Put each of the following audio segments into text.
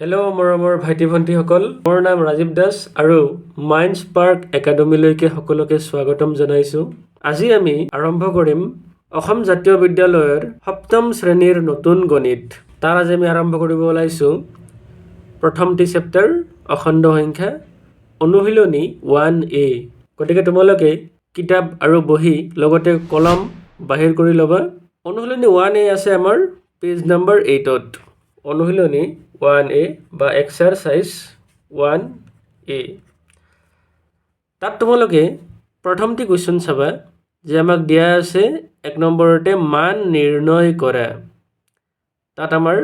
Hello' মৰমৰ ভাইটি ভণ্টিসকল, মোৰ নাম ৰাজীৱ দাস আৰু মাইণ্ড স্পাৰ্ক একাডেমীলৈকে সকলোকে স্বাগতম জনাইছোঁ। আজি আমি আৰম্ভ কৰিম অসম জাতীয় বিদ্যালয়ৰ সপ্তম শ্ৰেণীৰ নতুন গণিত। তাৰ আজি আমি আৰম্ভ কৰিব ওলাইছোঁ প্ৰথমটি চেপ্টাৰ অখণ্ড সংখ্যা অনুশীলনী 1A। গতিকে তোমালোকে কিতাপ আৰু বহি লগতে কলম বাহিৰ কৰি ল'বা। অনুশীলনী 1A আছে আমাৰ পেজ নম্বৰ 8ত। অনুশীলনী 1A বা এক্সাৰচাইজ 1A। তাত তোমালোকে প্ৰথমটি কুৱেশ্যন চাবা যে আমাক দিয়া আছে 1 নম্বৰতে মান নিৰ্ণয় কৰা। তাত আমাৰ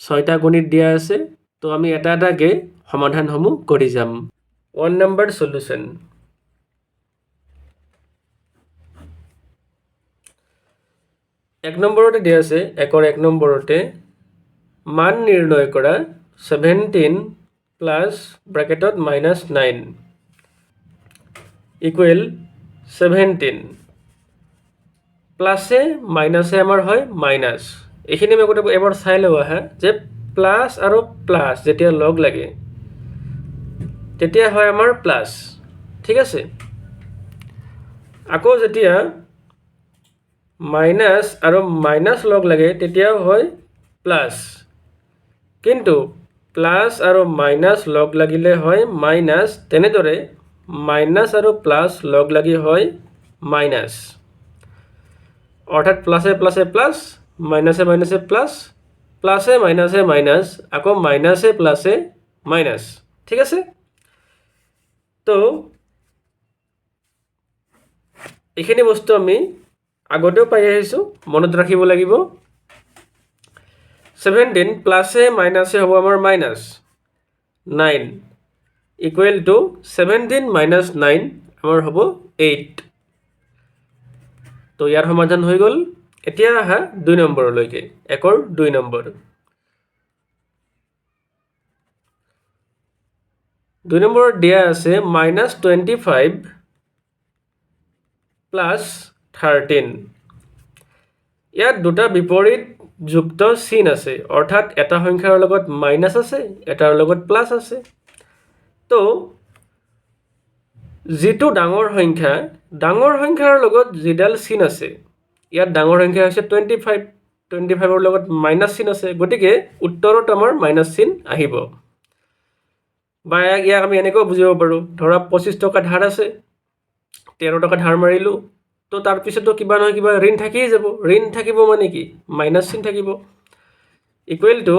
6টা গণিত দিয়া আছে, তো আমি এটা এটাকে সমাধানসমূহ কৰি যাম। 1 নম্বৰ সলিউশ্যন। এক নম্বৰতে দিয়া আছে 1 নম্বৰতে মান নিৰ্ণয় কৰা 17 প্লাছ ব্ৰেকেটত -9 ইকুৱেল 17 প্লাছে মাইনাছে আমাৰ হয় মাইনাছ। এইখিনি আমি আগতে এবাৰ চাই লওঁ আহা যে প্লাছ আৰু প্লাছ যেতিয়া লগ লাগে তেতিয়া হয় আমাৰ প্লাছ, ঠিক আছে। আকৌ যেতিয়া মাইনাছ আৰু মাইনাছ লগ লাগে তেতিয়াও হয় প্লাছ, কিন্তু প্লাছ আৰু মাইনাছ লগ লাগিলে হয় মাইনাছ। তেনেদৰে মাইনাছ আৰু প্লাছ লগ লাগি হয় মাইনাছ। অৰ্থাৎ প্লাছে প্লাছে প্লাছ, মাইনাছে মাইনাছে প্লাছ, প্লাছে মাইনাছে মাইনাছ, আকৌ মাইনাছে প্লাছে মাইনাছ, ঠিক আছে। তো এইখিনি বস্তু আমি আগতেও পাই আহিছোঁ, মনত ৰাখিব লাগিব। 17 প্লাছে মাইনাছে হ'ব আমাৰ -9 ইকুৱেল টু 17 - 9 আমাৰ হ'ব 8। তো ইয়াৰ সমাধান হৈ গ'ল। এতিয়া আহা 2 নম্বৰলৈকে, 1ৰ 2 নম্বৰ। 2 নম্বৰত দিয়া আছে -25 প্লাছ 13। ইয়াত দুটা বিপৰীত যুক্ত চিন আছে, অৰ্থাৎ এটা সংখ্যাৰ লগত মাইনাছ আছে, এটাৰ লগত প্লাছ আছে। তো যিটো ডাঙৰ সংখ্যাৰ লগত যিডাল চিন আছে, ইয়াত ডাঙৰ সংখ্যা হৈছে 25, 25ৰ লগত মাইনাছ চিন আছে, গতিকে উত্তৰত আমাৰ মাইনাছ চিন আহিব। বা ইয়াক আমি এনেকৈও বুজিব পাৰোঁ, ধৰা 25 টকা ধাৰ আছে, 13 টকা ধাৰ মাৰিলোঁ, তো তাৰপিছতো কিবা নহয় কিবা ঋণ থাকিয়েই যাব। ঋণ থাকিব মানে কি, মাইনাছ চিন থাকিব। ইকুৱেল টু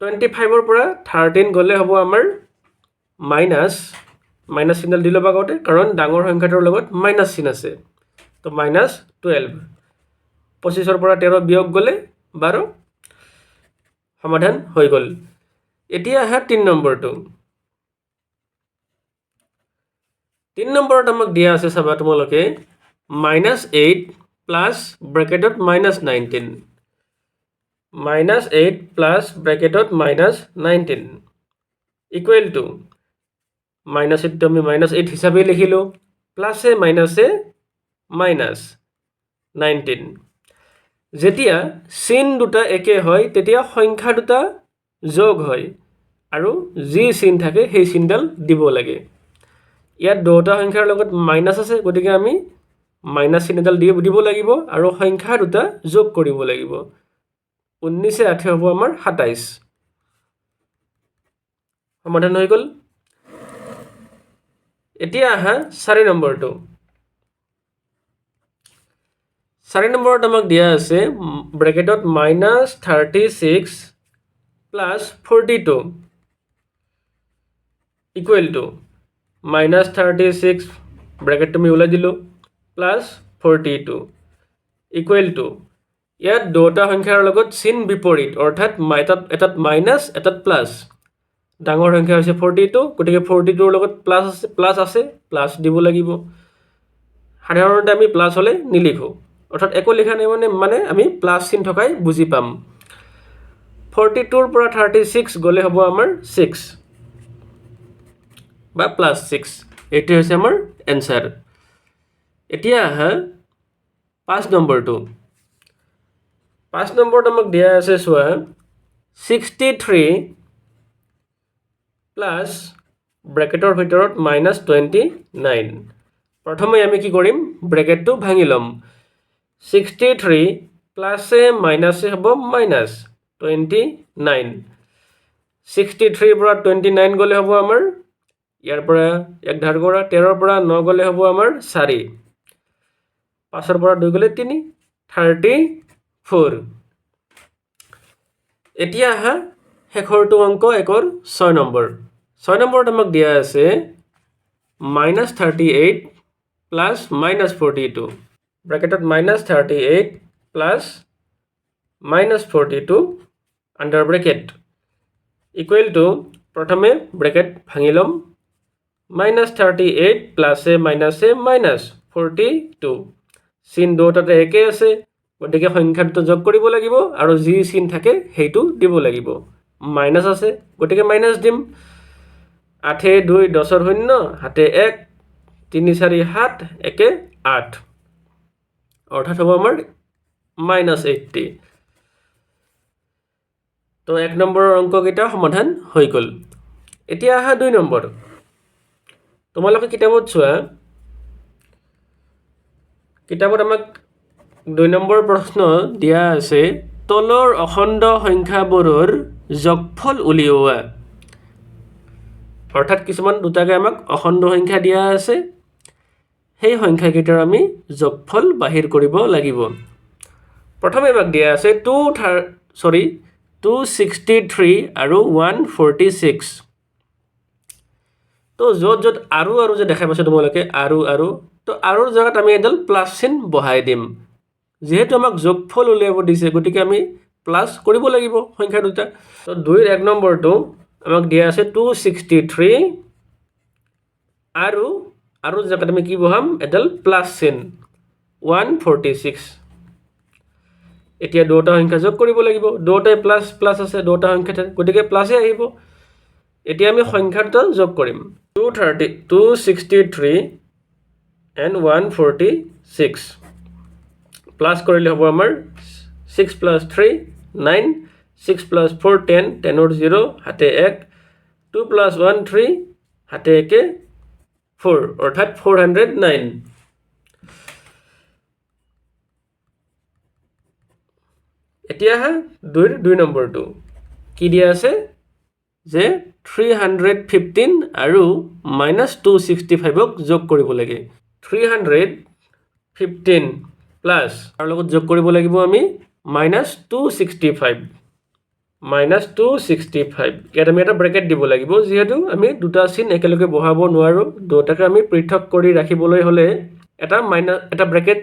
25ৰ পৰা 13 গ'লে হ'ব আমাৰ মাইনাছ চিনডাল দি ল'ব আগতে, কাৰণ ডাঙৰ সংখ্যাটোৰ লগত মাইনাছ চিন আছে। তো -12। 25ৰ পৰা 13 বিয়োগ গ'লে 12। সমাধান হৈ গ'ল। এতিয়া আহা 3 নম্বৰটো। 3 নম্বৰত আমাক দিয়া আছে, চাবা তোমালোকে, -8 প্লাছ ব্ৰেকেটত -19 -8 প্লাছ ব্ৰেকেটত -19 ইকুৱেল টু -8টো আমি -8 হিচাপে লিখিলোঁ, প্লাছে মাইনাছে -19। যেতিয়া চিন দুটা একে হয় তেতিয়া সংখ্যা দুটা যোগ হয় আৰু যি চিন থাকে সেই চিনডাল দিব লাগে। ইয়াত দুটা সংখ্যাৰ লগত মাইনাছ আছে, গতিকে আমি মাইনাছ চিন এডাল দিব লাগিব আৰু সংখ্যা দুটা যোগ কৰিব লাগিব। 19 - 8 হ'ব আমাৰ 27। সমাধান হৈ গ'ল। এতিয়া আহা 4 নম্বৰটো। 4 নম্বৰত আমাক দিয়া আছে ব্ৰেকেটত -36 প্লাছ 42 ইকুৱেল টু -36 ব্ৰেকেটটো আমি ওলাই দিলোঁ, প্লাছ 42 ইকুৱেল টু, ইয়াত দুটা সংখ্যাৰ লগত চিন বিপৰীত, অৰ্থাৎ এটাত মাইনাছ এটাত প্লাছ। ডাঙৰ সংখ্যা হৈছে 42, গতিকে 42ৰ লগত প্লাছ আছে, প্লাছ দিব লাগিব। সাধাৰণতে আমি প্লাছ হ'লে নিলিখোঁ, অৰ্থাৎ একো লিখা নাই মানে আমি প্লাছ চিন থকাই বুজি পাম। 42ৰ পৰা 36 গ'লে হ'ব আমাৰ 6 বা +6। এইটো হৈছে আমাৰ এনচাৰ। এতিয়া আহা 5 নম্বৰটো। 5 নম্বৰত আমাক দিয়া আছে, চোৱা, 63 প্লাছ ব্ৰেকেটৰ ভিতৰত -29 প্ৰথমে আমি কি কৰিম ব্ৰেকেটটো ভাঙি ল'ম 63 প্লাছে মাইনাছে হ'ব -29 63 পৰা 29 গ'লে হ'ব আমাৰ ইয়াৰ পৰা এক ধাৰ কৰা 13 পৰা 9 গ'লে হ'ব আমাৰ 4 5 পৰা 2 গ'লে 3 34 এতিয়া আহা শেষৰটো অংক একৰ 6 নম্বৰ 6 নম্বৰত আমাক দিয়া আছে -38 plus -42 ব্ৰেকেটত -38 plus -42 under bracket equal to প্ৰথমে ব্ৰেকেট ভাঙি ল'ম -38 প্লাছে মাইনাছে -42 চিন দুটাতে একে আছে গতিকে সংখ্যা দুটা যোগ কৰিব লাগিব আৰু যি চিন থাকে সেইটো দিব লাগিব মাইনাছ আছে গতিকে মাইনাছ দিম 8 2 10 0 হাতে 1 3 4 7 একে 8 অৰ্থাৎ হ'ব আমাৰ -80 তো 1 নম্বৰৰ অংককেইটা সমাধান হৈ গ'ল এতিয়া আহা 2 নম্বৰ তোমালোকে কিতাপত চোৱা কিতাপত আমাক 2 নম্বৰ প্ৰশ্ন দিয়া আছে তলৰ অখণ্ড সংখ্যাবোৰৰ যোগফল উলিওৱা অৰ্থাৎ কিছুমান দুটাকে আমাক অখণ্ড সংখ্যা দিয়া আছে সেই সংখ্যাকেইটাৰ আমি যোগফল বাহিৰ কৰিব লাগিব প্ৰথমে আমাক দিয়া আছে 263 আৰু 146 তো য'ত আৰু যে দেখা পাইছে তোমালোকে আৰু তো আৰুৰ জেগাত আমি এডাল প্লাছ চিন বহাই দিম যেহেতু আমাক যোগফল উলিয়াব দিছে গতিকে আমি প্লাছ কৰিব লাগিব সংখ্যা দুটা তো 2 1 নম্বৰটো আমাক দিয়া আছে 263 আৰু জেগাত আমি কি বহাম এডাল প্লাছ চিন 146 এতিয়া দুটা সংখ্যা যোগ কৰিব লাগিব দুটাই প্লাছ আছে দুটা সংখ্যা গতিকে প্লাছে আহিব এতিয়া আমি সংখ্যা দুটা যোগ কৰিম 263 and 146 প্লাছ কৰিলে হ'ব আমাৰ 6 plus 3 9 6 plus 4 10 10 or 0 হাতে 1 2 plus 1 3 হাতে 1 4 অৰ্থাৎ 409 এতিয়া হা 2 নম্বৰটো কি দিয়া আছে যে 315 আৰু -265ক যোগ কৰিব লাগে 315 প্লাছ আৰু লগত যোগ কৰিব লাগিব আমি -265 ইয়াত আমি এটা ব্ৰেকেট দিব লাগিব যেহেতু আমি দুটা চিন একেলগে বহাব নোৱাৰো দুটাকে আমি পৃথক কৰি ৰাখিবলৈ হলে এটা ব্ৰেকেট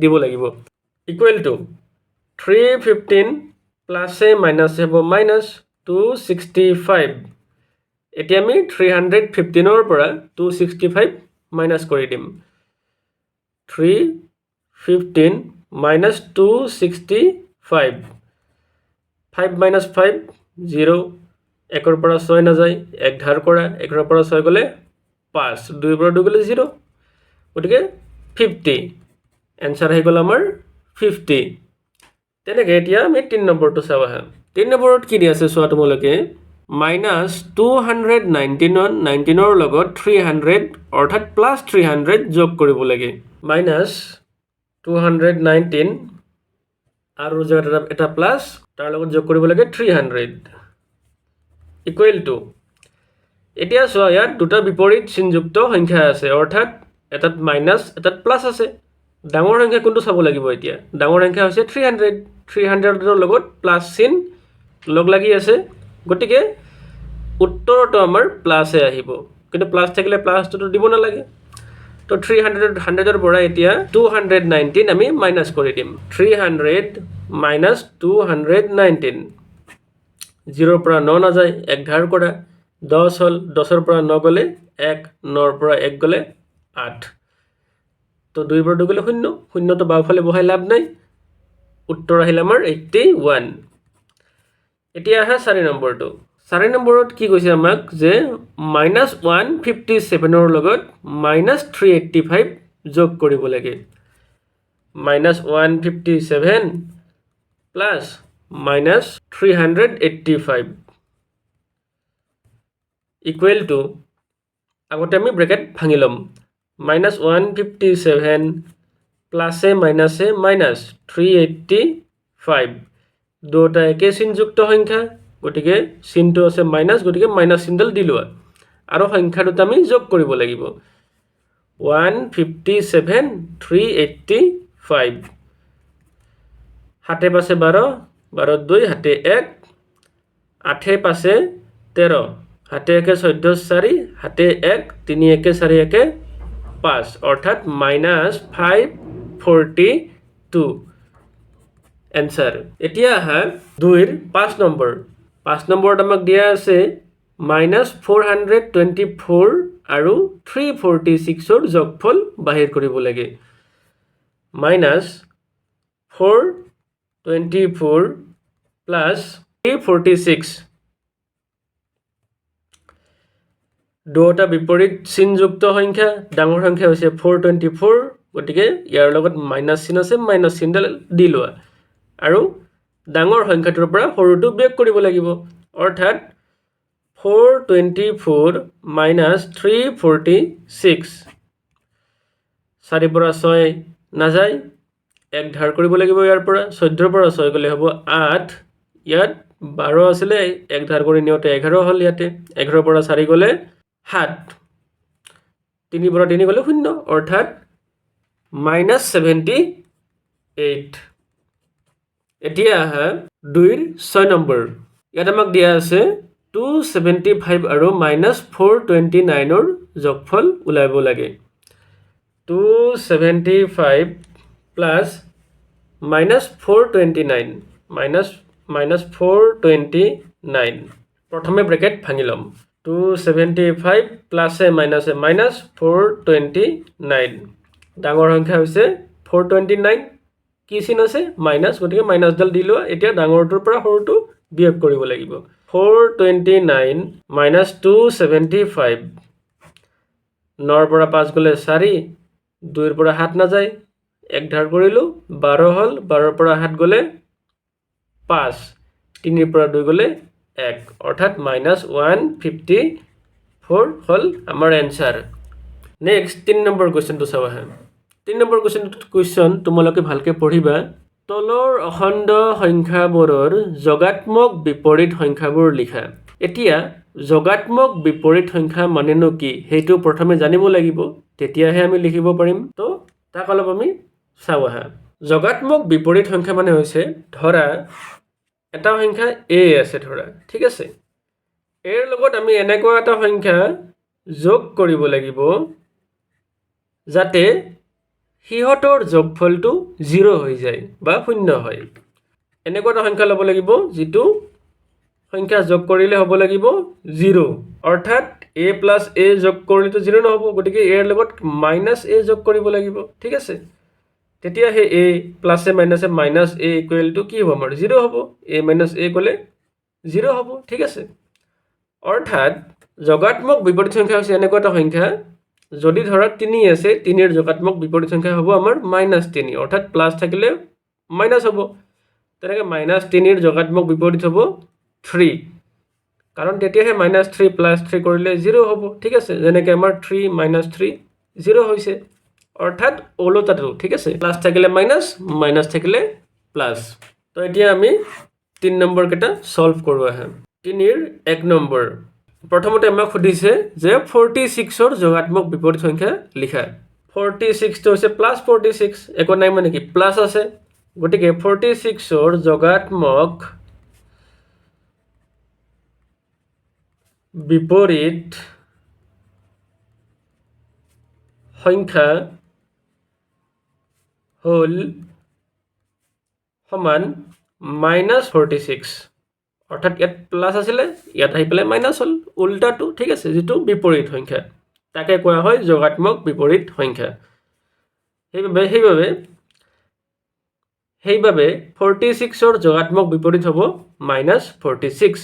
দিব লাগিব ইকুৱেল টু 315 প্লাছে মাইনাছে হ'ব -265 এতিয়া আমি 315ৰ পৰা 265 মাইনাছ কৰি দিম 315 -265 5 minus 5 0 1 পৰা 6 নাযায় 1 ধাৰ কৰা 1 পৰা 6 গ'লে 5 2 পৰা 2 গ'লে 0 গতিকে 50 এনসাৰ আহি গ'ল আমাৰ 50 তেনেকৈ এতিয়া আমি 3 নম্বৰটো চাওঁ আহা 3 নম্বৰত কি দি আছে চোৱা তোমালোকে -219ৰ লগত 300 অৰ্থাৎ +300 যোগ কৰিব লাগে -219 আৰু জেগাত এটা প্লাছ তাৰ লগত যোগ কৰিব লাগে 300 ইকুৱেল টু এতিয়া চোৱা ইয়াত দুটা বিপৰীত চিনযুক্ত সংখ্যা আছে অৰ্থাৎ এটাত মাইনাছ এটাত প্লাছ আছে ডাঙৰ সংখ্যা কোনটো চাব লাগিব এতিয়া ডাঙৰ সংখ্যা হৈছে 300ৰ লগত প্লাছ চিন লগ লাগি আছে গতিকে উত্তৰটো আমাৰ প্লাছে আহিব কিন্তু প্লাছ থাকিলে প্লাছটো দিব নালাগে তো 300ৰ পৰা এতিয়া 219 আমি মাইনাছ কৰি দিম 300 minus 219 0 পৰা 9 নাযায় 1 ধাৰ কৰা 10 হ'ল 10ৰ পৰা 9 গ'লে 1 9ৰ পৰা 1 গ'লে 8 তো 2 পৰা 2 গ'লে 0 0 তো বাওঁফালে বহাই লাভ নাই উত্তৰ আহিল আমাৰ 81 এতিয়া আহা 4 নম্বৰটো 4 নম্বৰত কি কৈছে আমাক যে -157ৰ লগত -385 যোগ কৰিব লাগে -157 প্লাছ minus 385 equal to আগতে আমি ব্ৰেকেট ভাঙি লম minus 157 plus a minus a minus 385 দুটা একে চিনযুক্ত সংখ্যা গতিকে চিনটো আছে মাইনাস গতিকে মাইনাস চিনডাল দিলোৱা আৰু সংখ্যা দুটা আমি যোগ কৰিব লাগিব 157 385 হাতে পাশে 12 12 2 হাতে 1 আঠে পাশে 13 হাতে একে 14 4 হাতে 1 3 একে 4 একে 5 অর্থাৎ মাইনাস 542 answer এতিয়া হা 2 এর 5 নম্বৰ 5 নম্বৰত আমাক দিয়া আছে minus 424 আৰু 346 ৰ যোগফল বাহিৰ কৰিব লাগে minus 424 plus 346 দুটা বিপৰীত চিনযুক্ত সংখ্যা ডাঙৰ সংখ্যা হৈছে 424 গতিকে ইয়াৰ লগত মাইনাস চিন আছে মাইনাস চিনডাল দি লোৱা আৰু ডাঙৰ সংখ্যাটোৰ পৰা সৰুটো বিয়োগ কৰিব লাগিব অৰ্থাৎ 424 minus 346 4 পৰা 6 না যায় এক ধাৰ কৰিব লাগিব ইয়াৰ পৰা 14 পৰা 6 গলে হ'ব 8 ইয়াত 12 আছিল এক ধাৰ কৰি নিওতে 11 হল ইয়াতে 11 পৰা 4 গলে 7 3 পৰা 3 গলে 0 অৰ্থাৎ -78 এতিয়া হা 2 এৰ 6 নম্বৰ ইয়াত আমাক দিয়া আছে 275 আৰু -429 ৰ যোগফল উলাব লাগে 275 plus -429 -429 প্ৰথমে ব্ৰেকেট ভাঙি লম 275 plus a minus a minus 429 ডাঙৰ সংখ্যা হৈছে 429 কি চিন আছে মাইনাস গতিকে মাইনাস ডাল দিলো এতিয়া ডাঙৰটোৰ পৰা সৰুটো বিয়োগ কৰিব লাগিব 429 minus 275 9 পৰা 5 গলে 4 2 পৰা 7 না যায় এক ধাৰ কৰিলো 12 হল 12 পৰা 7 গলে 5 3 পৰা 2 গলে 1 অৰ্থাৎ -154 হল আমাৰ आंसर নেক্সট 3 নম্বৰ কোৱেশ্চনটো চাও আহা 3 নম্বৰ কোৱেশ্চন তোমালোকে ভালকে পঢ়িবা তলৰ অখণ্ড সংখ্যাবোৰৰ যোগাত্মক বিপৰীত সংখ্যাবোৰ লিখা এতিয়া যোগাত্মক বিপৰীত সংখ্যা মানেনো কি হেতু প্ৰথমে জানিব লাগিব তেতিয়াহে আমি লিখিব পাৰিম তো তাক অলপ আমি চাও আহা যোগাত্মক বিপৰীত সংখ্যা মানে হৈছে ধৰা এটা সংখ্যা a আছে ধৰা ঠিক আছে এৰ লগত আমি এনেকুৱা এটা সংখ্যা যোগ কৰিব লাগিব যাতে হিহতৰ যোগফলটো 0 হৈ যায় বা শূন্য হয় এনেকুৱা এটা সংখ্যা লব লাগিব যেটো সংখ্যা যোগ কৰিলে হ'ব লাগিব 0 অৰ্থাৎ a plus a যোগ কৰিলে 0 নহব গতিকে এৰ লগত -a যোগ কৰিব লাগিব ঠিক আছে তেতিয়া হে a plus a minus a minus a equal to কি হ'ব আমাৰ 0 হ'ব a minus a গলে 0 হ'ব ঠিক আছে অৰ্থাৎ যোগাত্মক বিপৰীত সংখ্যা হৈছে এনেকুৱা এটা সংখ্যা যদি ধৰা 3 আছে 3 এৰ যোগাত্মক বিপৰীত সংখ্যা হ'ব আমাৰ -3 অৰ্থাৎ প্লাস থাকিলে মাইনাস হ'ব তেনেকে -3 এৰ যোগাত্মক বিপৰীত হ'ব 3 কাৰণ তেতিয়াহে -3 + 3 কৰিলে 0 হ'ব ঠিক আছে যেনেকৈ আমাৰ 3 - 3 0 হৈছে অৰ্থাৎ ওলোটাটো ঠিক আছে প্লাস থাকিলে মাইনাস মাইনাস থাকিলে প্লাস তো এতিয়া আমি 3 নম্বৰ কেটা সলভ কৰো আহা 3 এৰ 1 নম্বৰ প্ৰথমতে আমাক খুদিছে যে 46 ৰ যোগাত্মক বিপৰীত সংখ্যা লিখা 46 তো হৈছে +46 একো নাই মানে কি প্লাস আছে গটিকে 46 ৰ যোগাত্মক বিপৰীত সংখ্যা হল সমান -46 অর্থাৎ ইয়াত প্লাস আছিল ইয়াত আহি পেলাই মাইনাস হল উল্টাটো ঠিক আছে যেটো বিপৰীত সংখ্যা তাকে কোৱা হয় যোগাত্মক বিপৰীত সংখ্যা সেইভাবে 46 ৰ যোগাত্মক বিপৰীত হ'ব -46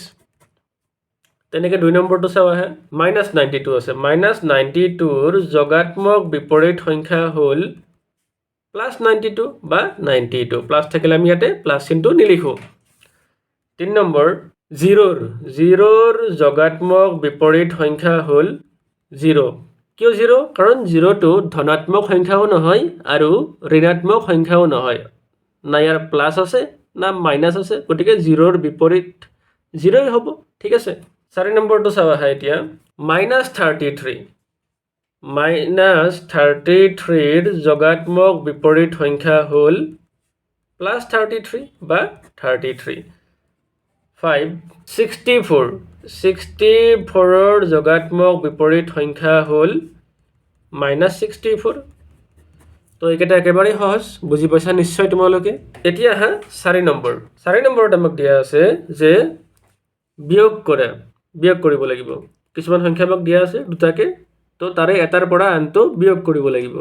তেনেকে 2 নম্বৰটো চাও আহে -92 আছে -92 ৰ যোগাত্মক বিপৰীত সংখ্যা হল +92 বা 92 প্লাস থাকিলে আমি ইয়াতে প্লাস চিহ্নটো নিলিখো 3 নম্বৰ জিৰোৰ যোগাত্মক বিপৰীত সংখ্যা হ'ল 0 কিয় 0 কাৰণ 0টো ধনাত্মক সংখ্যাও নহয় আৰু ঋণাত্মক সংখ্যাও নহয় না ইয়াৰ প্লাস আছে না মাইনাস আছে গতিকে 0ৰ বিপৰীত 0ই হ'ব ঠিক আছে 4 নম্বৰটো চাবা হয় এতিয়া -33 -33ৰ যোগাত্মক বিপৰীত সংখ্যা হ'ল +33 বা 33 5 64ৰ যোগাত্মক বিপৰীত সংখ্যা হ'ল -64 তো এইকেইটা একেবাৰে সহজ বুজি পাইছা নিশ্চয় তোমালোকে এতিয়া হা 4 নম্বৰত আমাক দিয়া আছে যে বিয়োগ কৰিব লাগিব কিছুমান সংখ্যা আমাক দিয়া আছে দুটাকে তো তাৰে এটাৰ পৰা আনটো বিয়োগ কৰিব লাগিব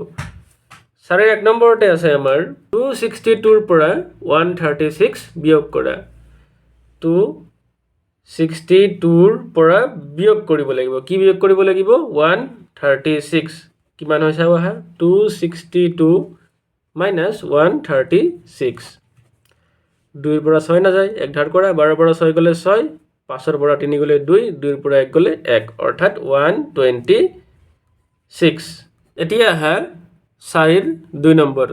4 নম্বৰতে আছে আমাৰ 262ৰ পৰা 136 বিয়োগ কৰা 262ৰ পৰা বিয়োগ কৰিব লাগিব কি বিয়োগ কৰিব লাগিব 136 কিমান হৈছে আহা 262 -136 2ৰ পৰা 6 না যায় এক ধাৰ কৰা 12ৰ পৰা 6 গলে 6 5ৰ পৰা 3 গলে 2 2ৰ পৰা 1 গলে 1 অৰ্থাৎ 126 এতিয়া আহা 4ৰ 2 নম্বৰ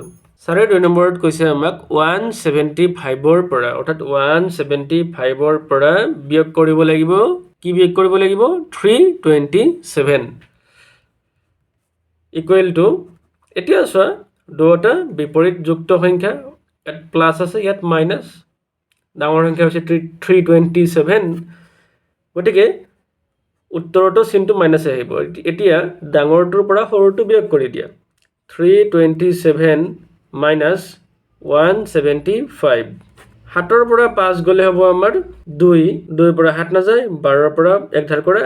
4ৰ 2 নম্বৰত কৈছে আমাক 175ৰ পৰা অৰ্থাৎ 175ৰ পৰা বিয়োগ কৰিব লাগিব কি বিয়োগ কৰিব লাগিব 327 ইকুৱেল টু এতিয়া চোৱা দুটা বিপৰীত যুক্ত সংখ্যা ইয়াত প্লাস আছে ইয়াত মাইনাস ডাঙৰ সংখ্যা হৈছে 327 গতিকে উত্তৰটো চিনটো মাইনাস আহিব এতিয়া ডাঙৰটোৰ পৰা সৰুটো বিয়োগ কৰি দিয়া 327 minus 175 7ৰ পৰা 5 গলে হ'ব আমাৰ 2 2ৰ পৰা 7 না যায় 12ৰ পৰা 1 ধাৰ কৰা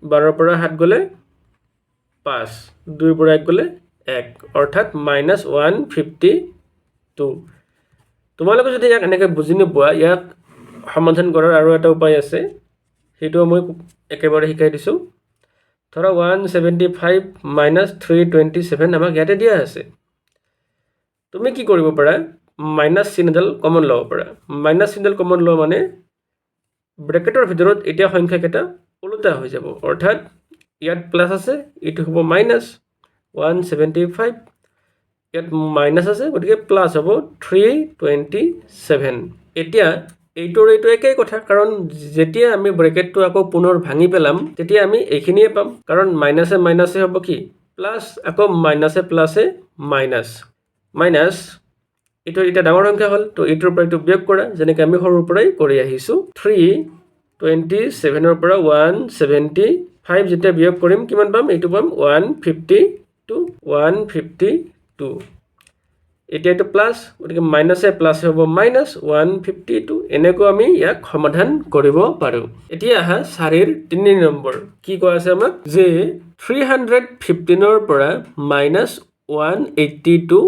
12ৰ পৰা 7 গলে 5 2ৰ পৰা 1 গলে 1 অৰ্থাৎ -152 তোমালোকে যদি ইয়াক এনেকৈ বুজি নোপোৱা ইয়াক সমাধান কৰাৰ আৰু এটা উপায় আছে সেইটো মই একেবাৰে শিকাই দিছো ধৰা 175 -327 আমাক ইয়াতে দিয়া আছে তুমি কি কৰিব পাৰা মাইনাস চিহ্নডাল কমন লব পাৰা মাইনাস চিহ্নডাল কমন লও মানে ব্ৰেকেটৰ ভিতৰত এতিয়া সংখ্যা কেইটা উল্টা হৈ যাব অৰ্থাৎ ইয়াত প্লাস আছে এটো হ'ব মাইনাস 175 ইয়াত মাইনাস আছে গতিকে প্লাস হ'ব 327 এতিয়া এইটোৰ এইটো একেই কথা কাৰণ যেতিয়া আমি ব্ৰেকেটটো আকৌ পুনৰ ভাঙি পেলাম তেতিয়া আমি এইখিনিয়ে পাম কাৰণ মাইনাসে মাইনাসে হ'ব কি প্লাস আকৌ মাইনাসে প্লাসে মাইনাস এটো এটা ডাঙৰ সংখ্যা হল তো এটোৰ পৰা এটো বিয়োগ কৰা যেনেকৈ আমি সৰুৰ পৰাই কৰি আহিছো 327 ৰ পৰা 175 যেতিয়া বিয়োগ কৰিম কিমান পাম এটো পাম 152 এতিয়া এটো প্লাস গতিকে মাইনাসে প্লাসে হ'ব -152 এনেকৈ আমি ইয়াক সমাধান কৰিব পাৰো এতিয়া আহা 4ৰ 3 নম্বৰ কি কোৱা আছে আমাক যে 315 ৰ পৰা -182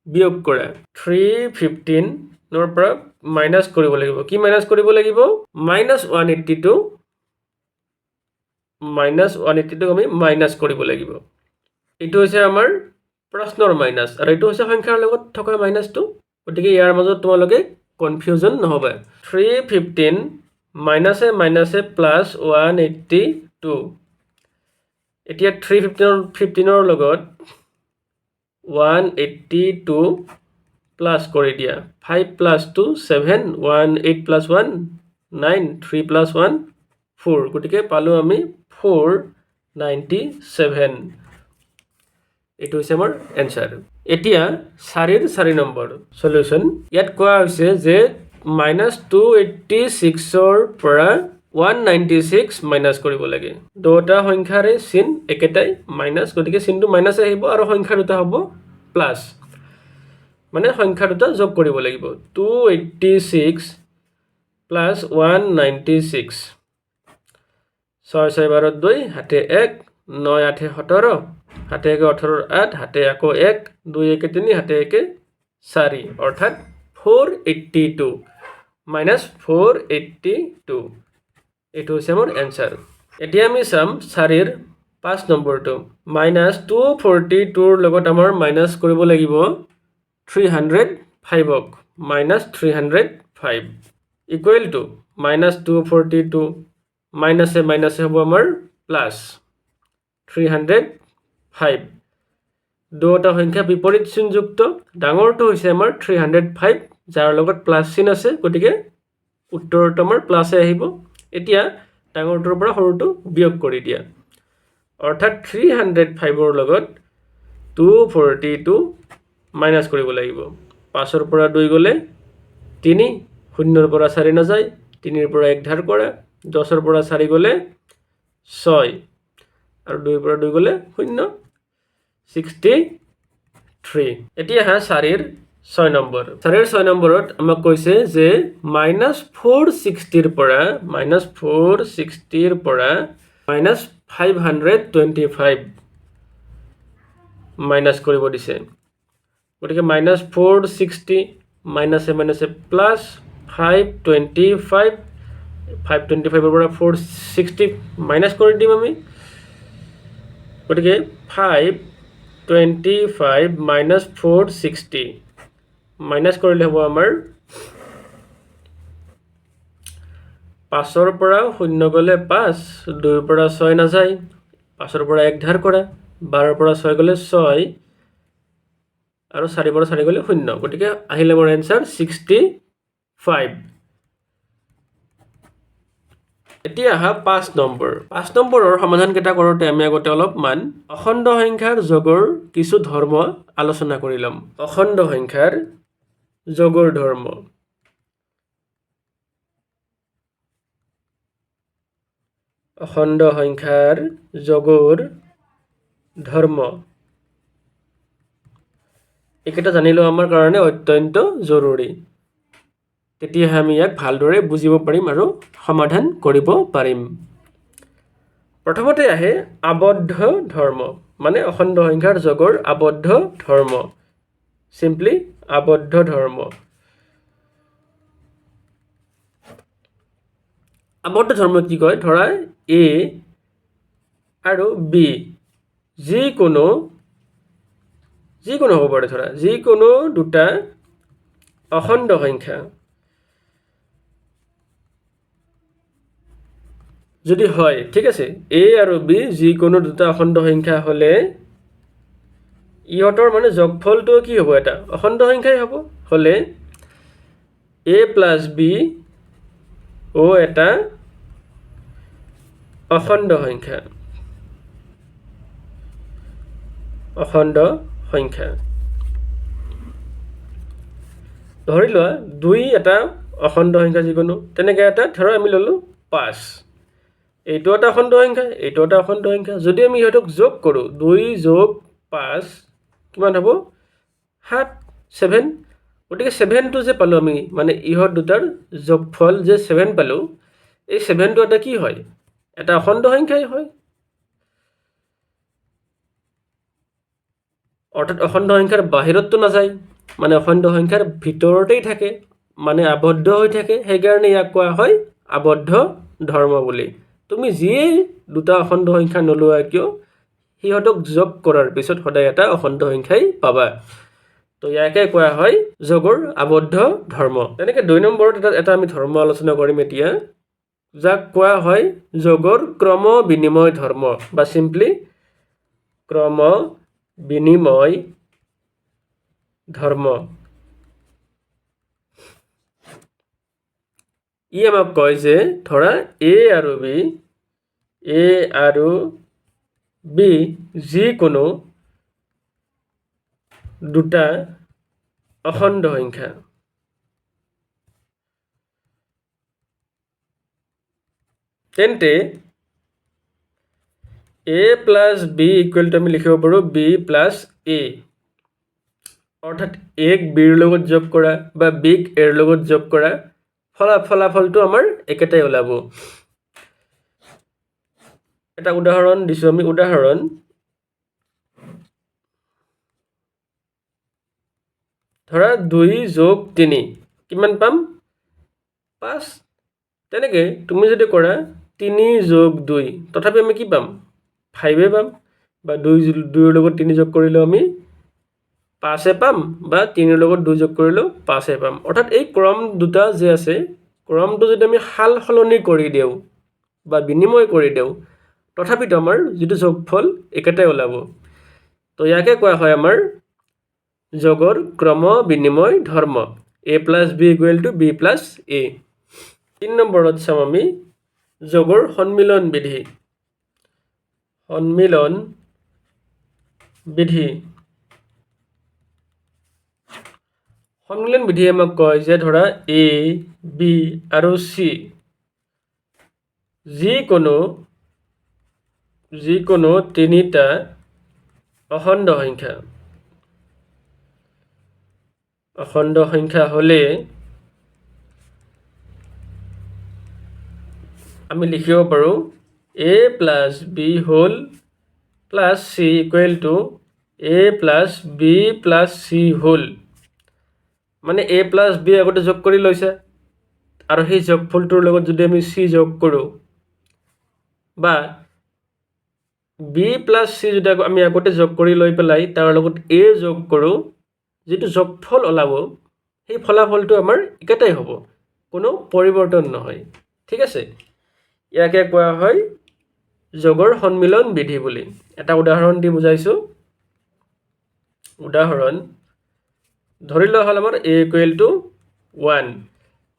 বিয়োগ কৰা 315 ৰ পৰা মাইনাস কৰিব লাগিব কি মাইনাস কৰিব লাগিব -182 আমি মাইনাস কৰিব লাগিব এটো হৈছে আমাৰ প্ৰশ্নৰ মাইনাস আৰু এটো হৈছে সংখ্যাৰ লগত থকা মাইনাসটো গতিকে ইয়াৰ মাজত তোমালোকে কনফিউজন নহবা 315 মাইনাসে মাইনাসে প্লাস 182 এতিয়া 315 ৰ লগত 182 প্লাস কৰি দিয়া 5 plus 2 7 1 8 plus 1 9 3 plus 1 4 গতিকে পালো আমি 497 এটো হৈছে আমাৰ এনসাৰ এতিয়া 4ৰ 4 নম্বৰ সলিউশন ইয়াত কোৱা হৈছে যে -286 ৰ পৰা 196 মাইনাস কৰিব লাগে দুটা সংখ্যাৰে চিন একেটাই মাইনাস গতিকে চিনটো মাইনাস আহিব আৰু সংখ্যা দুটা হ'ব প্লাস মানে সংখ্যা দুটা যোগ কৰিব লাগিব 286 প্লাস 196 6 6 12 2 হাতে 1 9 8 17 হাতে 1 18 8 হাতে আকৌ 1 2 1 3 হাতে 1 4 অৰ্থাৎ 482 -482 এটো হৈছে আমাৰ এনসাৰ এতিয়া আমি চাম 4ৰ 5 নম্বৰটো -242 ৰ লগত আমাৰ মাইনাস কৰিব লাগিব 305 -305 ইকুৱেল টু মাইনাছ 242 মাইনাছে মাইনাছে হ'ব আমাৰ প্লাছ 305 দুটা সংখ্যা বিপৰীত চিনযুক্ত ডাঙৰটো হৈছে আমাৰ 305 যাৰ লগত প্লাছ চিন আছে গতিকে উত্তৰটো আমাৰ প্লাছে আহিব এতিয়া ডাঙৰটোৰ পৰা সৰুটো বিয়োগ কৰি দিয়া অৰ্থাৎ 305ৰ লগত 242 মাইনাছ কৰিব লাগিব 5ৰ পৰা 2 গ'লে 3 0ৰ পৰা 4 নাযায় 3ৰ পৰা 1 ধাৰ কৰা 10ৰ পৰা 4 গ'লে 6 আৰু 2ৰ পৰা 2 গ'লে 0 63 এতিয়া হা 4ৰ 6 নম্বৰ 4ৰ 6 নম্বৰত আমাক কৈছে যে -460ৰ পৰা -525 মাইনাছ কৰিব দিছে গতিকে -460 মাইনাছে মাইনাছে প্লাছ 525 525ৰ পৰা 460 মাইনাছ কৰি দিম আমি গতিকে 525 মাইনাছ 460 মাইনাছ কৰিলে হ'ব আমাৰ 5ৰ পৰা 0 গ'লে 5 2ৰ পৰা 6 নাযায় 5ৰ পৰা 1 ধাৰ কৰা 12ৰ পৰা 6 গ'লে 6 আৰু 4ৰ পৰা 4 গ'লে 0 গতিকে আহিলে মোৰ এনসাৰ 65 এতিয়া আহা 5 নম্বৰৰ সমাধান কেইটা কৰোঁতে আমি আগতে অলপমান অখণ্ড সংখ্যাৰ যোগৰ কিছু ধৰ্ম আলোচনা কৰি ল'ম অখণ্ড সংখ্যাৰ যোগৰ ধৰ্ম অখণ্ড সংখ্যাৰ যোগৰ ধৰ্ম এইকেইটা জানিলেও আমাৰ কাৰণে অত্যন্ত জৰুৰী তেতিয়াহে আমি ইয়াক ভালদৰে বুজিব পাৰিম আৰু সমাধান কৰিব পাৰিম প্ৰথমতে আহে আবদ্ধ ধৰ্ম মানে অখণ্ড সংখ্যাৰ যোগৰ আবদ্ধ ধৰ্ম সিম্পলি আবদ্ধ ধৰ্ম আবদ্ধ ধৰ্ম কি কয় ধৰা a আৰু b যিকোনো হ'ব পাৰে ধৰা যিকোনো দুটা অখণ্ড সংখ্যা যদি হয় ঠিক আছে a আৰু b যিকোনো দুটা অখণ্ড সংখ্যা হলে ইহঁতৰ মানে যোগফলটো কি হ'ব এটা অখণ্ড সংখ্যাই হ'ব হলে a + b ও এটা অখণ্ড সংখ্যা ধৰি লোৱা 2 এটা অখণ্ড সংখ্যা যিকোনো তেনেকৈ এটা ধৰা আমি ল'লোঁ 5 এইটো এটা অখণ্ড সংখ্যা এইটো এটা অখণ্ড সংখ্যা যদি আমি ইহঁতক যোগ কৰোঁ 2 + 5 কিমান হ'ব 7 7 গতিকে 7টো যে পালোঁ আমি মানে ইহঁত দুটাৰ যোগফল যে 7 পালোঁ এই 7টো এটা কি হয় এটা অখণ্ড সংখ্যাই হয় অৰ্থাৎ অখণ্ড সংখ্যাৰ বাহিৰততো নাযায় মানে অখণ্ড সংখ্যাৰ ভিতৰতেই থাকে মানে আবদ্ধ হৈ থাকে সেইকাৰণে ইয়াক কোৱা হয় আবদ্ধ ধৰ্ম বুলি তুমি যিয়ে দুটা অখণ্ড সংখ্যা নলোৱা কিয় সিহঁতক যোগ কৰাৰ পিছত সদায় এটা অখণ্ড সংখ্যাই পাবা তো ইয়াকে কোৱা হয় যোগৰ আবদ্ধ ধৰ্ম তেনেকৈ 2 নম্বৰত এটা আমি ধৰ্ম আলোচনা কৰিম এতিয়া যাক কোৱা হয় যোগৰ ক্ৰম বিনিময় ধৰ্ম বা সিম্পলি ক্ৰম বিনিময় ধৰ্ম ই আমাক কয় যে ধৰা a আৰু b যিকোনো দুটা অখণ্ড সংখ্যা তেন্তে a + b = আমি লিখিব পাৰোঁ b + a অৰ্থাৎ a-ক b-ৰ লগত যোগ কৰা বা b-ক a-ৰ লগত যোগ কৰা ফলাফলটো আমাৰ একেটাই ওলাব এটা উদাহৰণ দিছোঁ আমি উদাহৰণ ধৰা 2 + 3 কিমান পাম 5 তেনেকৈ তুমি যদি কৰা 3 + 2 তথাপি আমি কি পাম 5 পাম বা 2ৰ লগত 3 যোগ কৰিলেও আমি 5 পাম বা 3ৰ লগত 2 যোগ কৰিলেও 5 পাম অৰ্থাৎ এই ক্ৰম দুটা যে আছে ক্ৰমটো যদি আমি সাল সলনি কৰি দিওঁ বা বিনিময় কৰি দিওঁ তথাপিতো আমাৰ যিটো যোগফল একেটাই ওলাব। তো ইয়াকে কোৱা হয় আমাৰ যোগৰ ক্ৰম বিনিময় ধৰ্ম a plus b equal to b plus a। 3 নম্বৰত চাম আমি যোগৰ সন্মিলন বিধি। সন্মিলন বিধি সন্মিলন বিধি আমাক কয় যে ধৰা a b আৰু c যিকোনো তিনিটা অখণ্ড সংখ্যা হলে আমি লিখিব পাৰোঁ a plus b whole plus c equal to a plus b plus c whole। মানে a plus b আগতে যোগ কৰি লৈছে আৰু সেই যোগফলটোৰ লগত যদি আমি c যোগ কৰোঁ বা b plus c যদি আমি আগতে যোগ কৰি লৈ পেলাই তাৰ লগত a যোগ কৰোঁ যিটো যোগফল ওলাব সেই ফলাফলটো আমাৰ একেটাই হ'ব, কোনো পৰিৱৰ্তন নহয়। ঠিক আছে, ইয়াকে কোৱা হয় যোগৰ সন্মিলন বিধি বুলি। এটা উদাহৰণ দি বুজাইছোঁ। উদাহৰণ ধৰি লোৱা হ'ল আমাৰ a equal to 1,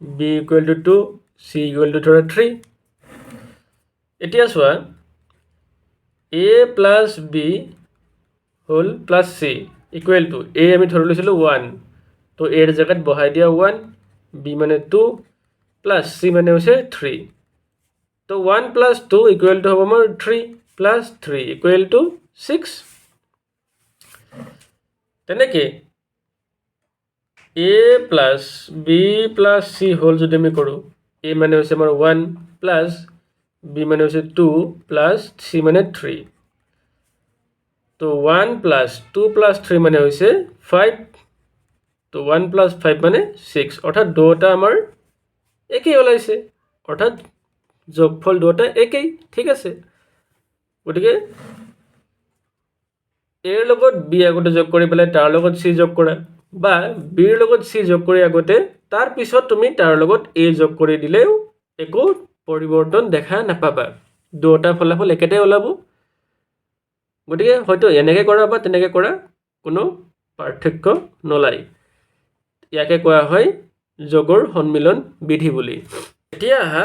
b equal to 2, c equal to 3। এতিয়া চোৱা a plus b whole plus c equal to a আমি ধৰি লৈছিলোঁ 1, তো a ৰ জেগাত বহাই দিয়া 1, b মানে 2 plus c মানে হৈছে 3। তো 1 plus 2 equal to হ'ব আমাৰ 3 plus 3 equal to 6। তেনেকৈ a plus b plus c whole যদি আমি কৰোঁ a মানে হৈছে আমাৰ 1 plus b মানে হৈছে 2 plus c মানে 3। তো 1 plus 2 plus 3 মানে হৈছে 5, তো 1 plus 5 মানে 6, অৰ্থাৎ দুটা আমাৰ একেই ওলাইছে, অৰ্থাৎ যোগফল দুটা একেই। ঠিক আছে, গতিকে a ৰ লগত b আগতে যোগ কৰি পেলাই তাৰ লগত c যোগ কৰা বা b ৰ লগত c যোগ কৰি আগতে তাৰ পিছত তুমি তাৰ লগত a যোগ কৰি দিলেও একো পৰিৱৰ্তন দেখা নাপাবা, দুটা ফলাফল একেটাই ওলাব। গতিকে হয়তো এনেকৈ কৰা বা তেনেকৈ কৰা কোনো পাৰ্থক্য নোলায়। ইয়াকে কোৱা হয় যোগৰ সন্মিলন বিধি বুলি। এতিয়া আহা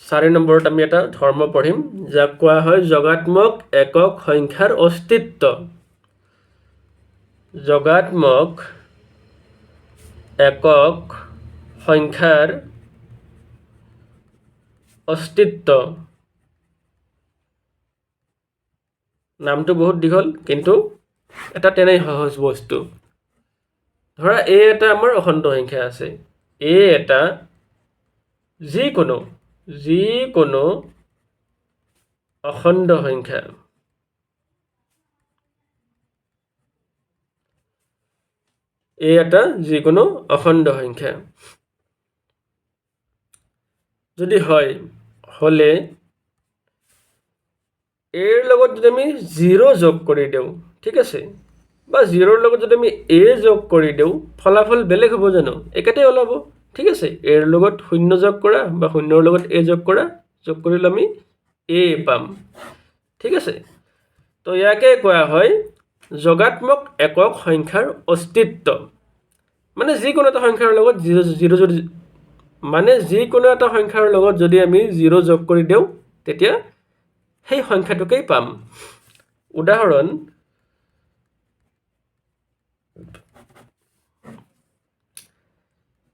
4 নম্বৰত আমি এটা ধৰ্ম পঢ়িম যাক কোৱা হয় যোগাত্মক একক সংখ্যাৰ অস্তিত্ব। যোগাত্মক একক সংখ্যাৰ অস্তিত্ব। নামটো বহুত দীঘল কিন্তু এটা তেনেই সহজ বস্তু। ধৰা a এটা আমাৰ অখণ্ড সংখ্যা আছে, a এটা যিকোনো অখণ্ড সংখ্যা এটা যিকোনো অখণ্ড সংখ্যা যদি হলে a ৰ লগত যদি আমি 0 যোগ কৰি দিওঁ, ঠিক আছে, বা 0 ৰ লগত যদি আমি a যোগ কৰি দিওঁ ফলাফল বেলেগ হ'ব জানো? একেটাই ওলাব। ঠিক আছে, a ৰ লগত 0 যোগ কৰা বা 0 ৰ লগত a যোগ কৰা, যোগ কৰিলে আমি a পাম। ঠিক আছে, তো ইয়াকে কোৱা হয় যোগাত্মক একক সংখ্যাৰ অস্তিত্ব। মানে যিকোনো এটা সংখ্যাৰ লগত যিকোনো এটা সংখ্যাৰ লগত যদি আমি 0 যোগ কৰি দিওঁ তেতিয়া সেই সংখ্যাটোকেই পাম। উদাহৰণ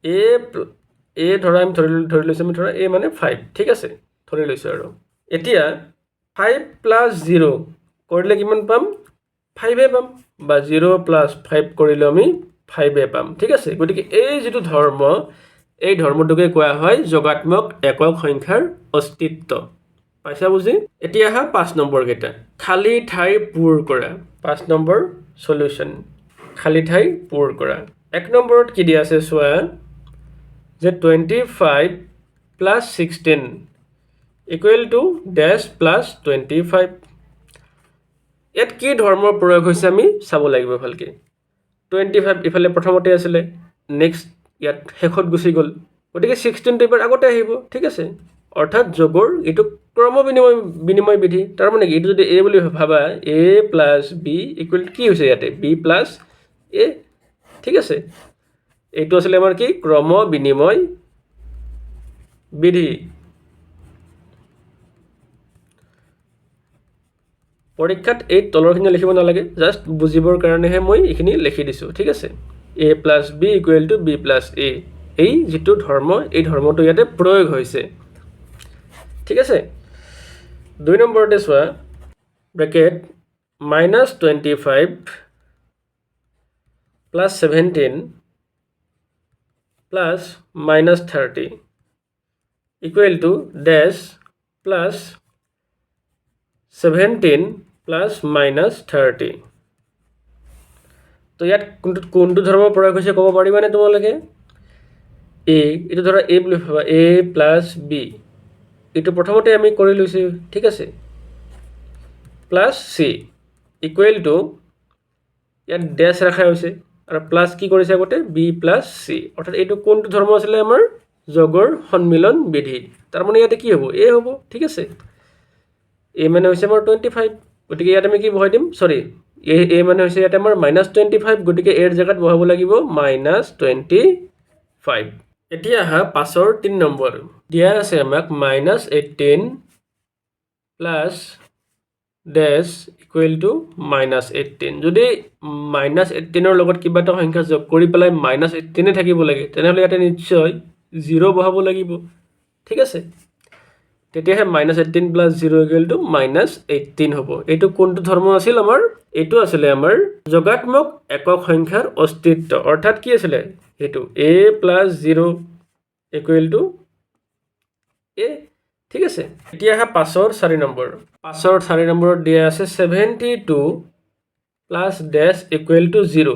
a ধৰা আমি ধৰি লৈছোঁ আমি ধৰা a মানে 5, ঠিক আছে, ধৰি লৈছোঁ। আৰু এতিয়া 5 plus 0 কৰিলে কিমান পাম? 5 পাম, বা 0 plus 5 কৰিলে আমি 5 পাম। ঠিক আছে, গতিকে এই যিটো ধৰ্ম, এই ধৰ্মটোকে কোৱা হয় যোগাত্মক একক সংখ্যাৰ অস্তিত্ব। পাইছা বুজি? এতিয়া আহা 5 নম্বৰ কেইটা। খালী ঠাই পূৰ কৰা। 5 নম্বৰ সলিউশ্যন, খালী ঠাই পূৰ কৰা। 1 নম্বৰত কি দিয়া আছে চোৱা, যে 25 plus 16 equal to dash plus 25। ইয়াত কি ধৰ্মৰ প্ৰয়োগ হৈছে আমি চাব লাগিব ভালকৈ। 25 ইফালে প্ৰথমতে আছিলে, নেক্সট ইয়াত শেষত গুচি গ'ল, গতিকে 16টো এবাৰ আগতে আহিব ঠিক আছে অৰ্থাৎ যোগৰ এইটো ক্ৰম বিনিময় বিধি তাৰ মানে কি এইটো যদি a বুলি ভাবা a + b = কি হৈছে ইয়াতে b + a ঠিক আছে এইটো আসলে আমাৰ কি ক্ৰম বিনিময় বিধি পৰীক্ষাত এই তলৰখিনি লিখিব নালাগে জাস্ট বুজিবৰ কাৰণেহে মই এইখিনি লিখি দিছো ঠিক আছে a + b = b + a এই যেটো ধৰ্ম এই ধৰ্মটো ইয়াতে প্ৰয়োগ হৈছে ঠিক আছে 2 নম্বৰতে চোৱা ব্ৰেকেট -25 + 17 + -30 = dash plus 17 plus -30 তো ইয়াত কোনটো ধৰ্ম প্ৰয়োগ হৈছে ক'ব পাৰিবানে তোমালোকে a এটো ধৰা a বুলি ভাবা a + b এটো প্ৰথমতে আমি কৰি লৈছো ঠিক আছে plus c = ইয়াত ড্যাশ ৰাখা হৈছে আৰু প্লাস কি কৰিছে আগতে b + c অৰ্থাৎ এটো কোনটো ধৰ্ম আছিল আমাৰ যোগৰ সন্মিলন বিধি তাৰ মানে ইয়াতে কি হ'ব a হ'ব ঠিক আছে a মানে হৈছে আমাৰ 25 গতিকে ইয়াত আমি কি বহাই দিম সৰি a মানে হৈছে ইয়াতে আমাৰ -25 গতিকে a ৰ জায়গাত বহাব লাগিব -25 এতিয়া আহা 5ৰ 3 নম্বৰ দিয়া আছে আমাক -18 plus dash = -18 যদি -18 ৰ লগত কিবা এটা সংখ্যা যোগ কৰি পেলাই -18 এ থাকিব লাগে তেনেহলে ইয়াতে নিশ্চয় 0 বহাব লাগিব ঠিক আছে তেতিয়াহে -18 + 0 = -18 হ'ব এটো কোনটো ধৰ্ম আছিল আমাৰ এটো আছিল আমাৰ যোগাত্মক একক সংখ্যাৰ অস্তিত্ব অৰ্থাৎ কি আছিল এটো a + 0 = a ঠিক আছে এতিয়া হা 5ৰ 4 নম্বৰ 5ৰ 4 নম্বৰত দিয়া আছে 72 plus dash = 0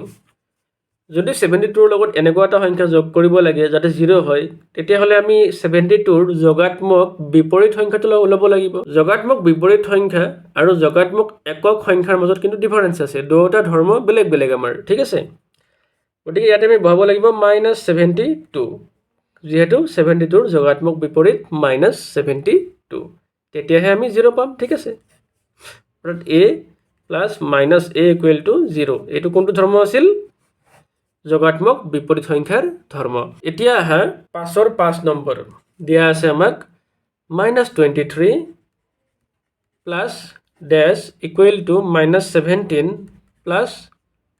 যদি 72 ৰ লগত এনেকুৱা এটা সংখ্যা যোগ কৰিব লাগে যাতে 0 হয় তেতিয়া হলে আমি 72 ৰ যোগাত্মক বিপৰীত সংখ্যাটো ল'ব লাগিব যোগাত্মক বিপৰীত সংখ্যা আৰু যোগাত্মক একক সংখ্যাৰ মাজত কিন্তু ডিফাৰেন্স আছে দুটা ধৰ্ম বেলেগ বেলেগ আমাৰ ঠিক আছে গতিকে ইয়াতে আমি বহাব লাগিব -72 যেহেতু 72 ৰ যোগাত্মক বিপৰীত -72 তেতিয়াহে আমি 0 পাম ঠিক আছে অৰ্থাৎ a plus -a = 0 এটো কোনটো ধৰ্ম আছিল যোগাত্মক বিপৰীত সংখ্যাৰ ধৰ্ম এতিয়া আহা 5ৰ 5 নম্বৰ দিয়া আছে আমাক -23 plus dash = -17 plus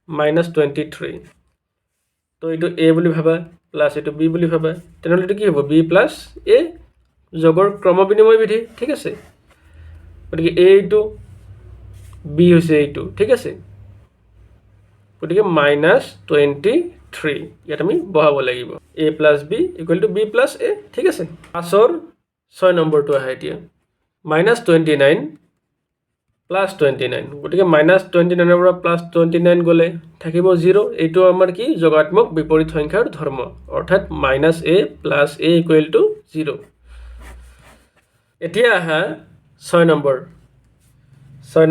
-23 তো এটো a বুলি ভাবা প্লাস এটো b বুলি ভাবা তেনেহলে এটো কি হ'ব b + a যোগৰ ক্ৰম বিনিময় বিধি ঠিক আছে গতিকে a টো b হৈছে এইটো ঠিক আছে গতিকে -23 ইয়াত আমি বহাব লাগিব a + b = b + a ঠিক আছে 5ৰ 6 নম্বৰটো আহে এতিয়া -29 plus 29 গতিকে -29 ৰ পৰা +29 গলে থাকিব 0 এইটো আমাৰ কি যোগাত্মক বিপৰীত সংখ্যাৰ ধৰ্ম অৰ্থাৎ -a plus a = 0 এতিয়া আহা 6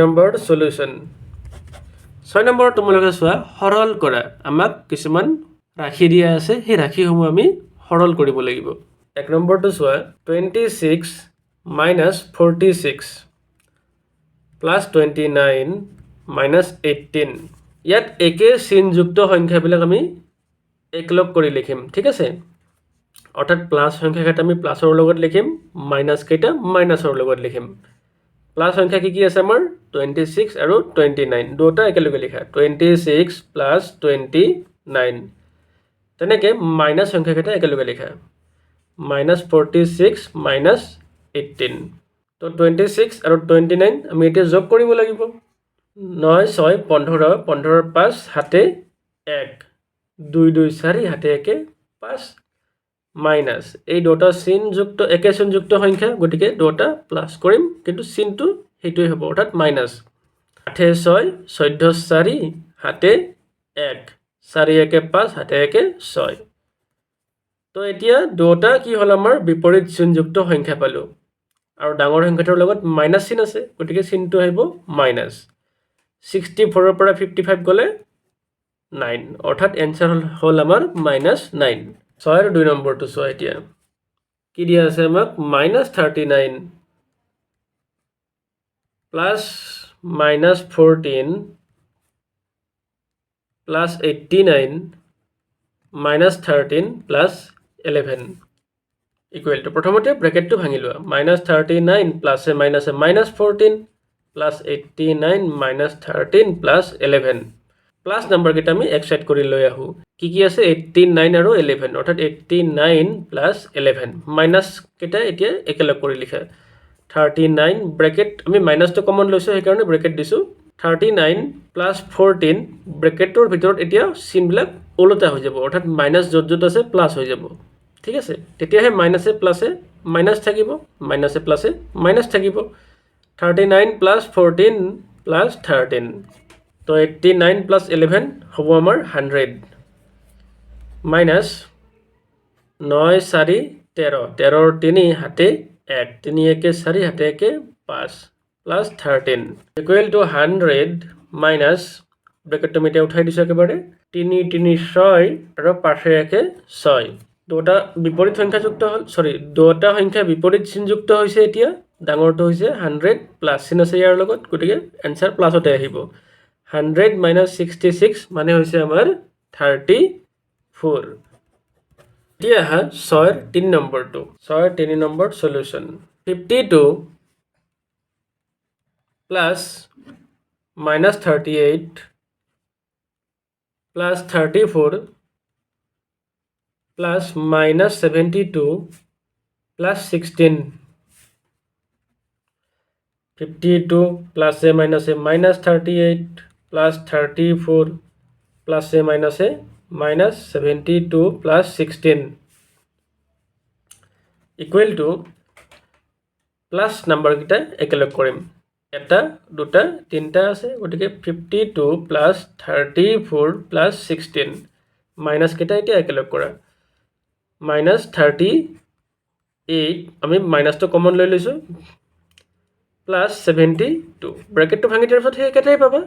নম্বৰ সলিউশন 6 নম্বৰ তোমালোকে চোৱা সৰল কৰা আমাক কিছুমান ৰাশি দিয়া আছে সেই ৰাশিসমূহ আমি সৰল কৰিব লাগিব 1 নম্বৰটো চোৱা 26 - 46 plus 29 minus 18 ইয়াত একে চিহ্নযুক্ত সংখ্যাবিলাক আমি একলগ কৰি লিখিম ঠিক আছে অৰ্থাৎ প্লাস সংখ্যাকেইটা আমি প্লাসৰ লগত লিখিম মাইনাস কেইটা মাইনাসৰ লগত লিখিম প্লাস সংখ্যা কি আছে আমাৰ 26 আৰু 29 দুটা একেলগে লিখা 26 plus 29 তেনেকে মাইনাস সংখ্যাকেইটা একেলগে লিখা -46 minus 18 তো 26 আৰু 29 আমি এতিয়া যোগ কৰিব লাগিব 9 6 15 15 5 হাতে 1 2 2 4 হাতে 1 5 মাইনাস এই দুটা চিহ্নযুক্ত একে চিহ্নযুক্ত সংখ্যা গতিকে দুটা প্লাস কৰিম কিন্তু চিহ্নটো হেইটোই হ'ব অৰ্থাৎ মাইনাস 8 6 14 4 হাতে 1 4 1 5 হাতে 1 6 তো এতিয়া দুটা কি হল আমাৰ বিপৰীত চিহ্নযুক্ত সংখ্যা পালো আৰু ডাঙৰ সংখ্যাটোৰ লগত মাইনাস চিহ্ন আছে গতিকে চিহ্নটো আহিব মাইনাস 64 ৰ পৰা 55 গলে 9 অৰ্থাৎ এনসাৰ হল আমাৰ -9 6 2 নম্বৰটো চোৱা এতিয়া কি দিয়া আছে আমাক -39 plus -14 plus 89 -13 plus 11 equal to প্ৰথমতে ব্ৰেকেটটো ভাঙি লোৱা -39 প্লাছে মাইনাছে -14 প্লাছ 89 -13 প্লাছ 11 প্লাছ নাম্বাৰকেইটা আমি এক সাইড কৰি লৈ আহোঁ কি কি আছে 89 আৰু 11 অৰ্থাৎ 89 প্লাছ 11 মাইনাছ কেইটা এতিয়া একেলগ কৰি লিখা 39 ব্ৰেকেট আমি মাইনাছটো কমন লৈছোঁ সেইকাৰণে ব্ৰেকেট দিছোঁ 39 প্লাছ 14 ব্ৰেকেটৰ ভিতৰত এতিয়া চিনবিলাক ওলোটা হৈ যাব অৰ্থাৎ মাইনাছ য'ত য'ত আছে প্লাছ হৈ যাব ঠিক আছে তেতিয়াহে মাইনাছে প্লাছে মাইনাছ থাকিব মাইনাছে প্লাছে মাইনাছ থাকিব 39 প্লাছ 14 প্লাছ 13 তো 89 প্লাছ 11 হ'ব আমাৰ 100 মাইনাছ 9 4 13 13 3 হাতে 1 3 1 4 হাতে 1 5 প্লাছ 13 ইকুৱেল টু 100 মাইনাছ ব্ৰেকেটটো আমি এতিয়া উঠাই দিছোঁ একেবাৰে 3 3 6 আৰু 5 1 6 দুটা বিপৰীত সংখ্যাযুক্ত হ'ল সৰি দুটা সংখ্যা বিপৰীত চিনযুক্ত হৈছে এতিয়া ডাঙৰটো হৈছে 100 প্লাছ চিন আছে ইয়াৰ লগত গতিকে এনসাৰ প্লাছতে আহিব 100 minus 66 মানে হৈছে আমাৰ 34 এতিয়া হা 6 3 নম্বৰটো 6 3 number solution 52 plus minus 38 plus 34 plus minus 72 plus 16 52 plus a minus a minus 38 plus 34 plus a minus 72 plus 16 equal to plus number kita ekelog korim eta duta tinta ase gotike 52 plus 34 plus 16 minus kita eta ekelog kora minus 38 ami minus to common loi loisu plus 72 bracket to bhangi tarpot he ketai paba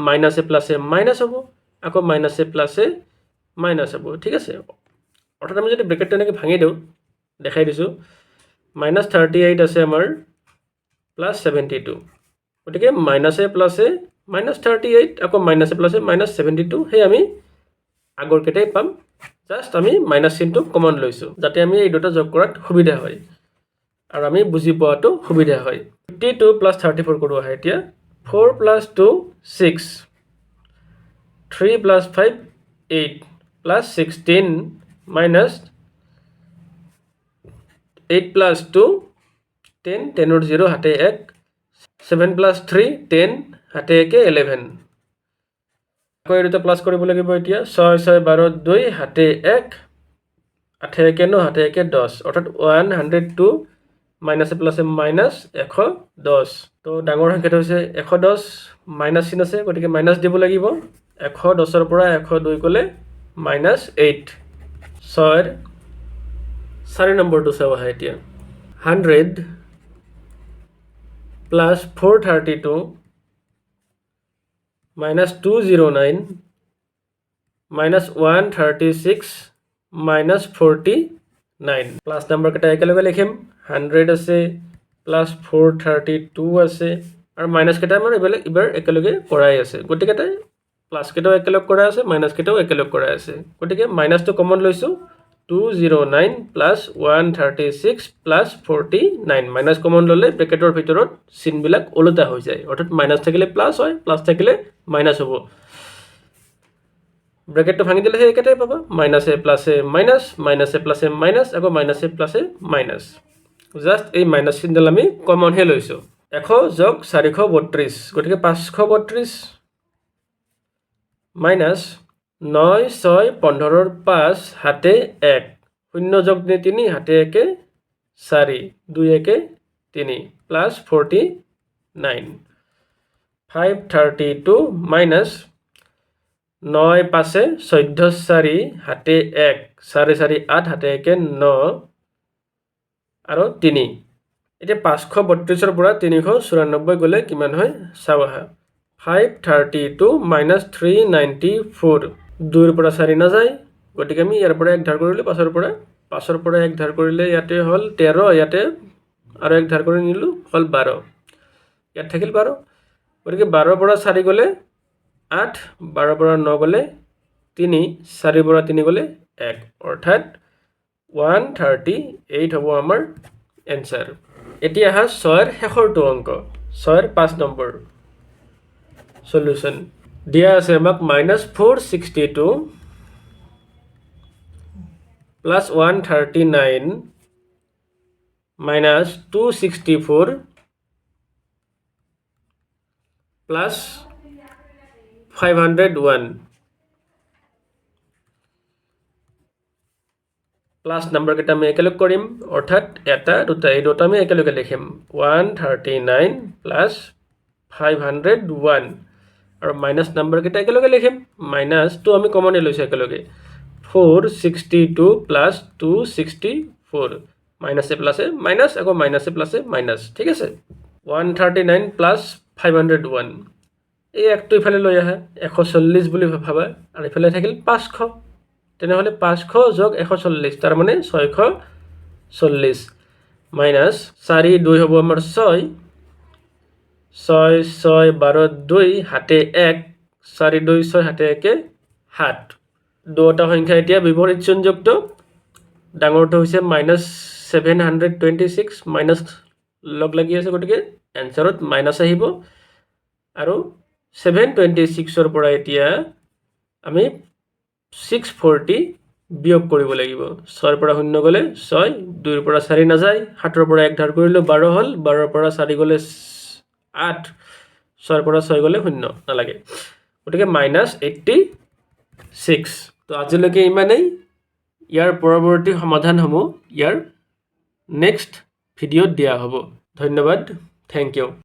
minus a plus a minus hobo ako minus a plus a minus hobo thik ase orthat ami jodi bracket to enake bhangi deu dekhai disu minus 38 ase amar plus 72 gotike minus a plus a minus 38 ako minus a plus a minus 72 he ami agor ketai pam just ami minus sign to common loisu jate ami ei duta jog korat subidha hoy আর আমি বুজি পাওয়াটো সুবিধা হয় 52 plus 34 কৰো আহে এতিয়া 4 plus 2 6 3 plus 5 8 plus 16 minus 8 plus 2 10 10 or 0 হাতে 1 7 plus 3 10 হাতে 1 11 আকৌ এটা প্লাস কৰিব লাগিব এতিয়া 6 6 12 2 হাতে 1 8 1 9 হাতে 1 10 অৰ্থাৎ 102 minus a plus a minus 110 তো ডাঙৰ সংখ্যাটো হৈছে 110 মাইনাস চিন আছে গতিকে মাইনাস দিব লাগিব 110 ৰ পৰা 102 কলে minus 8 6 4 নম্বৰটো চাও আহে এতিয়া 100 plus 432 minus 209 minus 136 minus 49 plus number কেটা একেলগে লিখিম 100 আছে plus 432 আছে আৰু মাইনাস কেটা আমাৰ এবাৰ একেলগে কৰাই আছে গটিকেটা প্লাস কেটাও একেলগ কৰা আছে মাইনাস কেটাও একেলগ কৰা আছে গটিকে মাইনাস তো কমন লৈছো 209 plus 136 plus 49 মাইনাস কমন ললে ব্ৰেকেটৰ ভিতৰত চিন বিলাক ওলটা হৈ যায় অৰ্থাৎ মাইনাস থাকিলে প্লাস হয় প্লাস থাকিলে মাইনাস হ'ব ব্ৰেকেট তো ভাঙি দিলে একেটাই পাবা মাইনাস এ প্লাস এ মাইনাস মাইনাস আকৌ মাইনাস এ প্লাস এ মাইনাস জাস্ট এই মাইনাস চিনডাল আমি কমন হে লৈছো 100 যোগ 432 গটিকে 532 মাইনাস 9 6 15 ৰ 5 হাতে 1 শূন্য যোগ 3 হাতে 1 4 2 1 3 প্লাস 49 532 মাইনাস 9 পাশে 14 4 হাতে 1 4 4 8 হাতে 1 9 আৰু 3 এতিয়া 532 ৰ পৰা 394 গলে কিমান হয় চাও আহা 532 minus 394 2 ৰ পৰা 4 না যায় গতিকে আমি ইয়াৰ পৰা 1 ধাৰ কৰিলে 5ৰ পৰা 1 ধাৰ কৰিলে ইয়াতে হ'ল 13 ইয়াতে আৰু 1 ধাৰ কৰি নিলো হ'ল 12 ইয়াত থাকিল 12 গতিকে 12 পৰা 4 গলে 8 12 পৰা 9 গলে 3 4 পৰা 3 গলে 1 অৰ্থাৎ 138 হ'ব আমাৰ এনসাৰ এতিয়া হা 6 এৰ শেষৰটো অংক 6 এৰ 5 নম্বৰ সলিউশন দিয়া আছে আমাক -462 plus 139 minus 264 plus 501 plus number কেটা আমি একেলগ কৰিম অৰ্থাৎ এটা দুটা এই দুটা আমি একেলগে লিখিম 139 plus 501 আৰু মাইনাস নাম্বার কেটা একেলগে লিখিম মাইনাস তো আমি কমনে লৈছো একেলগে 462 plus 264 মাইনাস এ প্লাস এ মাইনাস আকৌ মাইনাস এ প্লাস এ মাইনাস ঠিক আছে 139 plus 501 এই একটো ইফালে লৈ আহা 140 বুলি ভাবা আৰু ইফালে থাকিল 500 তেনেহলে 500 যোগ 140 তাৰ মানে 640 মাইনাস 4 2 হ'ব আমাৰ 6 6 6 12 2 হাতে 1 4 2 6 হাতে 1 7 দুটা সংখ্যা এতিয়া বিপৰীত সংযুক্ত ডাঙৰটো হৈছে -726 মাইনাস লগ লাগি আছে গতিকে এনসাৰত মাইনাস আহিব আৰু 726 ৰ পৰা এতিয়া আমি 640 বিয়োগ কৰিব লাগিব 6 ৰ পৰা 0 গলে 6 2 ৰ পৰা 4 না যায় 7 ৰ পৰা 1 ধাৰ কৰিলে 12 হল 12 ৰ পৰা 4 গলে 8 6 ৰ পৰা 6 গলে 0 না লাগে গতিকে -86 তো আজিলৈকে ইমানেই ইয়াৰ পৰৱৰ্তী সমাধান হ'ব ইয়াৰ নেক্সট ভিডিঅ'ত দিয়া হ'ব ধন্যবাদ থ্যাংক ইউ